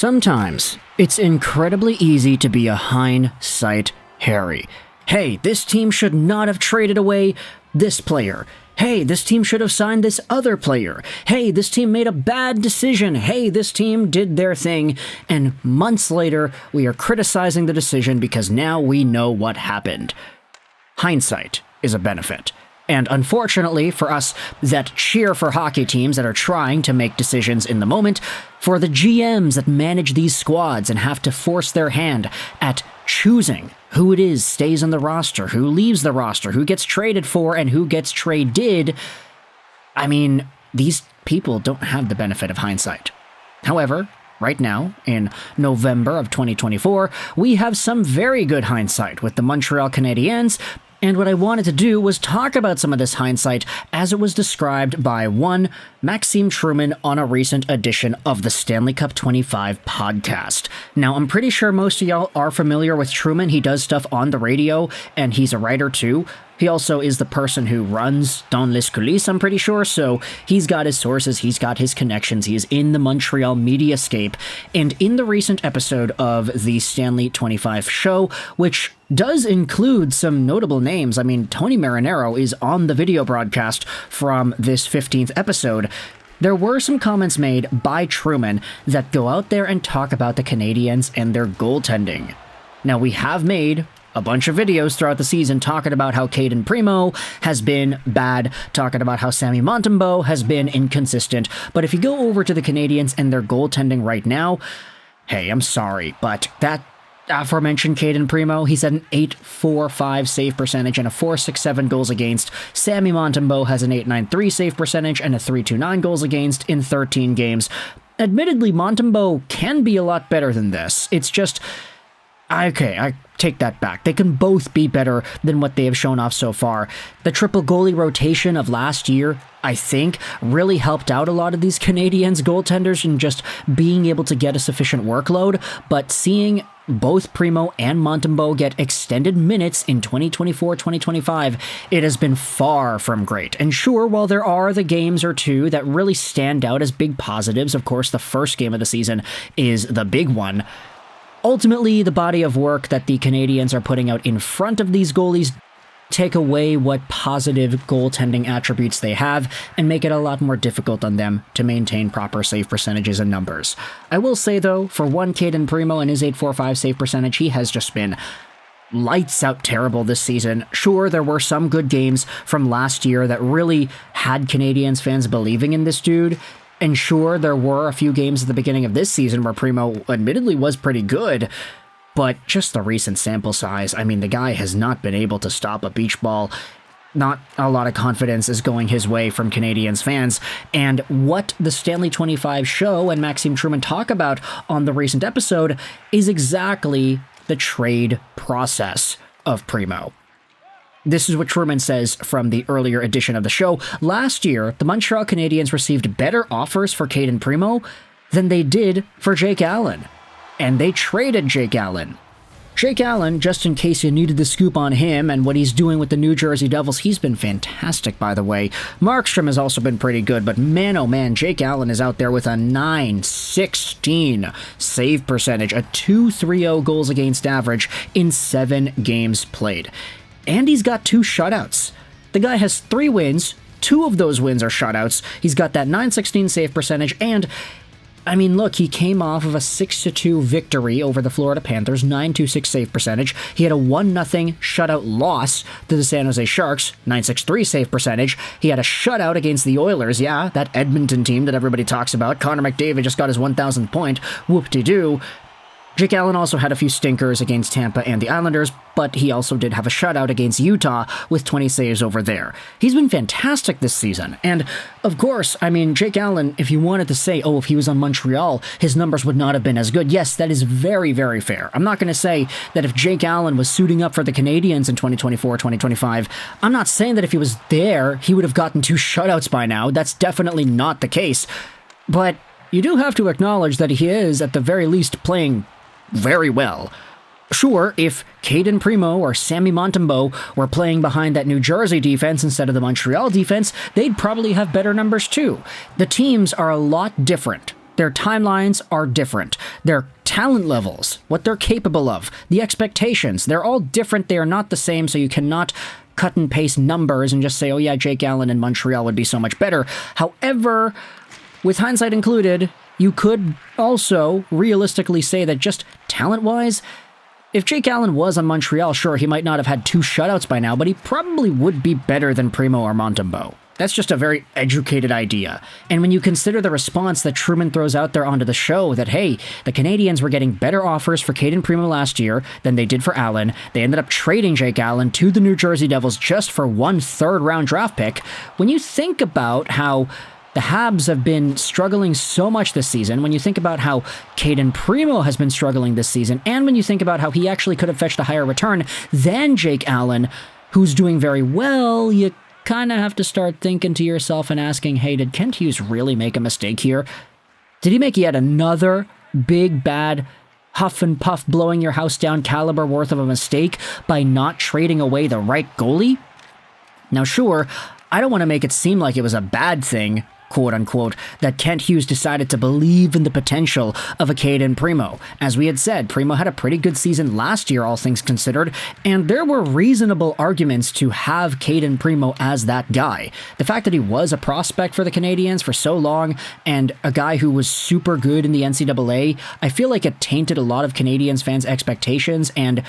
Sometimes it's incredibly easy to be a hindsight Harry. Hey, this team should not have traded away this player. Hey, this team should have signed this other player. Hey, this team made a bad decision. Hey, this team did their thing. And months later, we are criticizing the decision because now we know what happened. Hindsight is a benefit. And unfortunately for us that cheer for hockey teams that are trying to make decisions in the moment, for the GMs that manage these squads and have to force their hand at choosing who it is stays on the roster, who leaves the roster, who gets traded for, and who gets traded, I mean, these people don't have the benefit of hindsight. However, right now, in November of 2024, we have some very good hindsight with the Montreal Canadiens. And what I wanted to do was talk about some of this hindsight as it was described by one Maxime Truman on a recent edition of the Stanley Cup 25 podcast. Now, I'm pretty sure most of y'all are familiar with Truman. He does stuff on the radio, and he's a writer too. He also is the person who runs Dans les coulisses, I'm pretty sure, so he's got his sources, he's got his connections, he is in the Montreal mediascape, and in the recent episode of the Stanley 25 show, which does include some notable names. I mean, Tony Marinaro is on the video broadcast from this 15th episode. There were some comments made by Truman that go out there and talk about the Canadiens and their goaltending. Now, we have made a bunch of videos throughout the season talking about how Cayden Primeau has been bad, talking about how Sami Montembeault has been inconsistent, but if you go over to the Canadiens and their goaltending right now, hey, I'm sorry, but that aforementioned Cayden Primeau, he's at an .845 save percentage and a .467 goals against. Sami Montembeault has an .893 save percentage and a .329 goals against in 13 games. Admittedly, Montembeault can be a lot better than this. It's just, okay, I take that back. They can both be better than what they have shown off so far. The triple goalie rotation of last year, I think, really helped out a lot of these Canadiens goaltenders in just being able to get a sufficient workload, but seeing both Primeau and Montembeault get extended minutes in 2024-2025, it has been far from great. And sure, while there are the games or two that really stand out as big positives, of course, the first game of the season is the big one. Ultimately, the body of work that the Canadiens are putting out in front of these goalies take away what positive goaltending attributes they have and make it a lot more difficult on them to maintain proper save percentages and numbers. I will say, though, for one Cayden Primeau and his .845 save percentage, he has just been lights out terrible this season. Sure, there were some good games from last year that really had Canadiens fans believing in this dude. And sure, there were a few games at the beginning of this season where Primeau admittedly was pretty good, but just the recent sample size, I mean, the guy has not been able to stop a beach ball. Not a lot of confidence is going his way from Canadiens fans, and what the Stanley 25 show and Maxime Truman talk about on the recent episode is exactly the trade process of Primeau. This is what Truman says from the earlier edition of the show. Last year, the Montreal Canadiens received better offers for Cayden Primeau than they did for Jake Allen. And they traded Jake Allen. Jake Allen, just in case you needed the scoop on him and what he's doing with the New Jersey Devils, he's been fantastic, by the way. Markstrom has also been pretty good, but man, oh man, Jake Allen is out there with a .916 save percentage, a .230 goals against average in 7 games played. And he's got 2 shutouts. The guy has 3 wins. 2 of those wins are shutouts. He's got that .916 save percentage, and I mean, look, he came off of a 6-2 victory over the Florida Panthers, .926 save percentage. He had a 1-0 shutout loss to the San Jose Sharks, .963 save percentage. He had a shutout against the Oilers, yeah, that Edmonton team that everybody talks about. Connor McDavid just got his 1,000th point, whoop-de-doo. Jake Allen also had a few stinkers against Tampa and the Islanders, but he also did have a shutout against Utah with 20 saves over there. He's been fantastic this season, and of course, I mean, Jake Allen, if you wanted to say, oh, if he was on Montreal, his numbers would not have been as good. Yes, that is very, very fair. I'm not going to say that if Jake Allen was suiting up for the Canadiens in 2024-2025, I'm not saying that if he was there, he would have gotten 2 shutouts by now. That's definitely not the case. But you do have to acknowledge that he is, at the very least, playing very well. Sure, if Cayden Primeau or Sami Montembeault were playing behind that New Jersey defense instead of the Montreal defense, they'd probably have better numbers too. The teams are a lot different Their timelines are different. Their talent levels, what they're capable of, the expectations, they're all different. They are not the same, so you cannot cut and paste numbers and just say, oh yeah, Jake Allen in Montreal would be so much better. However, with hindsight included, you could also realistically say that just talent-wise, if Jake Allen was on Montreal, sure, he might not have had 2 shutouts by now, but he probably would be better than Primeau or Montembeault. That's just a very educated idea. And when you consider the response that Truman throws out there onto the show that, hey, the Canadiens were getting better offers for Cayden Primeau last year than they did for Allen. They ended up trading Jake Allen to the New Jersey Devils just for 1 third-round draft pick. When you think about how the Habs have been struggling so much this season, when you think about how Cayden Primeau has been struggling this season, and when you think about how he actually could have fetched a higher return than Jake Allen, who's doing very well, you kind of have to start thinking to yourself and asking, hey, did Kent Hughes really make a mistake here? Did he make yet another big, bad, huff and puff, blowing your house down caliber worth of a mistake by not trading away the right goalie? Now, sure, I don't want to make it seem like it was a bad thing, quote-unquote, that Kent Hughes decided to believe in the potential of a Cayden Primeau. As we had said, Primeau had a pretty good season last year, all things considered, and there were reasonable arguments to have Cayden Primeau as that guy. The fact that he was a prospect for the Canadiens for so long, and a guy who was super good in the NCAA, I feel like it tainted a lot of Canadiens fans' expectations and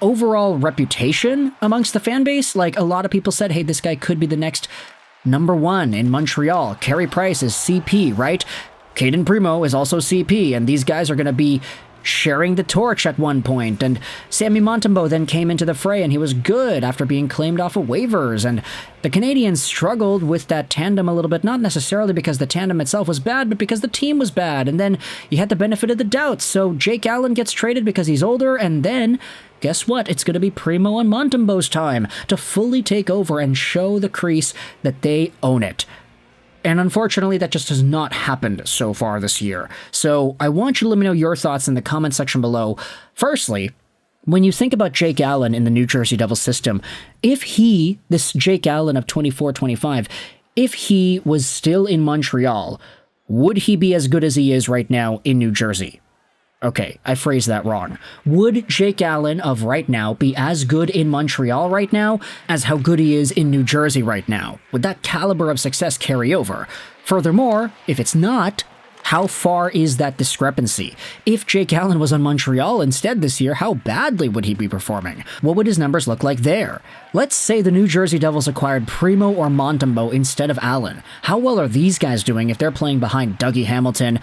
overall reputation amongst the fan base. Like, a lot of people said, hey, this guy could be the next number 1 in Montreal. Carey Price is CP, right? Cayden Primeau is also CP, and these guys are going to be sharing the torch at one point. And Sammy Montembeault then came into the fray, and he was good after being claimed off of waivers. And the Canadiens struggled with that tandem a little bit, not necessarily because the tandem itself was bad, but because the team was bad. And then you had the benefit of the doubt. So Jake Allen gets traded because he's older, and then guess what? It's going to be Primeau and Montembeault's time to fully take over and show the crease that they own it. And unfortunately, that just has not happened so far this year. So I want you to let me know your thoughts in the comment section below. Firstly, when you think about Jake Allen in the New Jersey Devils system, if he, this Jake Allen of 24-25, if he was still in Montreal, would he be as good as he is right now in New Jersey? Okay, I phrased that wrong. Would Jake Allen of right now be as good in Montreal right now as how good he is in New Jersey right now? Would that caliber of success carry over? Furthermore, if it's not, how far is that discrepancy? If Jake Allen was on Montreal instead this year, how badly would he be performing? What would his numbers look like there? Let's say the New Jersey Devils acquired Primeau or Montembeault instead of Allen. How well are these guys doing if they're playing behind Dougie Hamilton,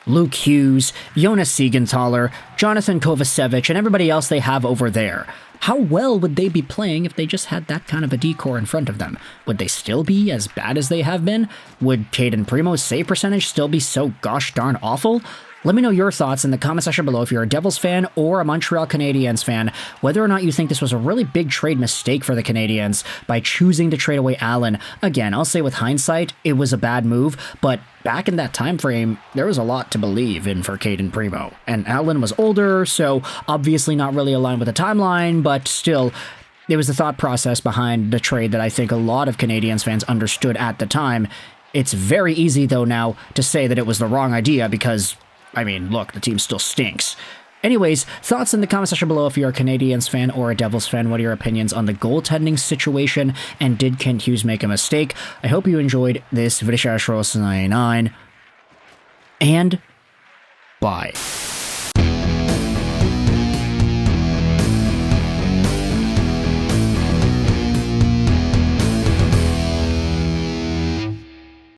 Luke Hughes, Jonas Siegenthaler, Jonathan Kovacevic, and everybody else they have over there? How well would they be playing if they just had that kind of a decor in front of them? Would they still be as bad as they have been? Would Cayden Primeau's save percentage still be so gosh darn awful? Let me know your thoughts in the comment section below if you're a Devils fan or a Montreal Canadiens fan, whether or not you think this was a really big trade mistake for the Canadiens by choosing to trade away Allen. Again, I'll say with hindsight, it was a bad move, but back in that time frame, there was a lot to believe in for Cayden Primeau. And Allen was older, so obviously not really aligned with the timeline, but still, it was the thought process behind the trade that I think a lot of Canadiens fans understood at the time. It's very easy, though, now to say that it was the wrong idea because, I mean, look, the team still stinks. Anyways, thoughts in the comment section below if you're a Canadiens fan or a Devils fan. What are your opinions on the goaltending situation, and did Kent Hughes make a mistake? I hope you enjoyed this video, and bye.